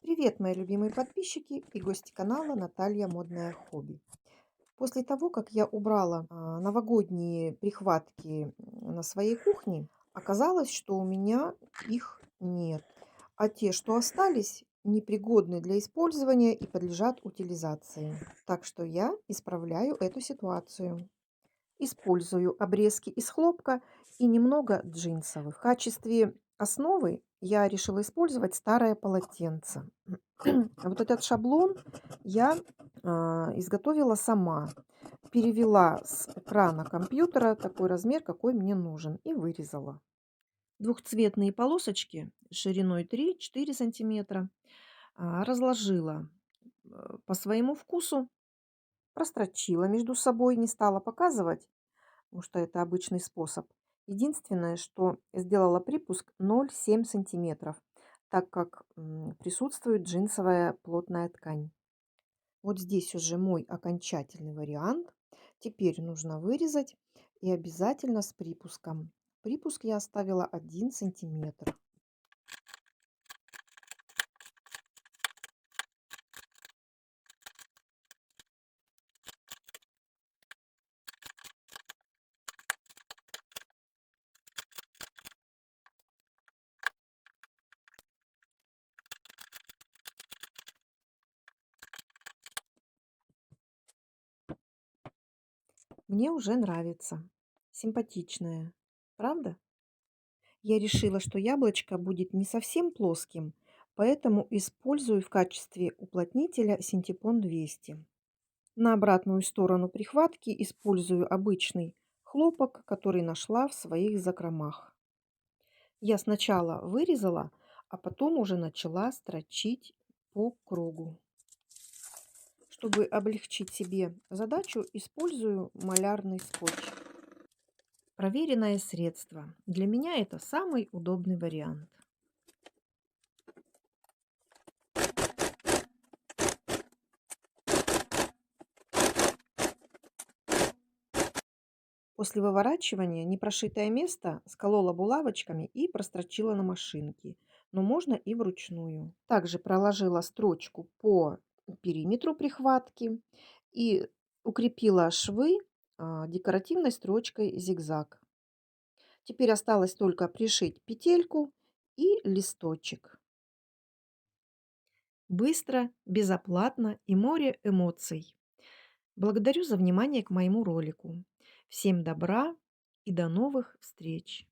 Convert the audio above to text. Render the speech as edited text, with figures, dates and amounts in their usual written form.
Привет, мои любимые подписчики и гости канала Наталья Модное Хобби. После того, как я убрала новогодние прихватки на своей кухне, оказалось, что у меня их нет. А те, что остались, непригодны для использования и подлежат утилизации. Так что я исправляю эту ситуацию. Использую обрезки из хлопка и немного джинсовых. В качестве основы я решила использовать старое полотенце. Вот этот шаблон я изготовила сама. Перевела с экрана компьютера такой размер, какой мне нужен, и вырезала. Двухцветные полосочки шириной 3-4 сантиметра разложила по своему вкусу, прострочила между собой, не стала показывать, потому что это обычный способ. Единственное, что сделала припуск 0,7 сантиметров, так как присутствует джинсовая плотная ткань. Вот здесь уже мой окончательный вариант. Теперь нужно вырезать и обязательно с припуском. Припуск я оставила 1 сантиметр. Мне уже нравится. Симпатичная. Правда? Я решила, что яблочко будет не совсем плоским, поэтому использую в качестве уплотнителя синтепон 200. На обратную сторону прихватки использую обычный хлопок, который нашла в своих закромах. Я сначала вырезала, а потом уже начала строчить по кругу. Чтобы облегчить себе задачу, использую малярный скотч. Проверенное средство. Для меня это самый удобный вариант. После выворачивания непрошитое место сколола булавочками и прострочила на машинке, но можно и вручную. Также проложила строчку по периметру прихватки и укрепила швы декоративной строчкой зигзаг. Теперь осталось только пришить петельку и листочек. Быстро, безоплатно и море эмоций. Благодарю за внимание к моему ролику. Всем добра и до новых встреч!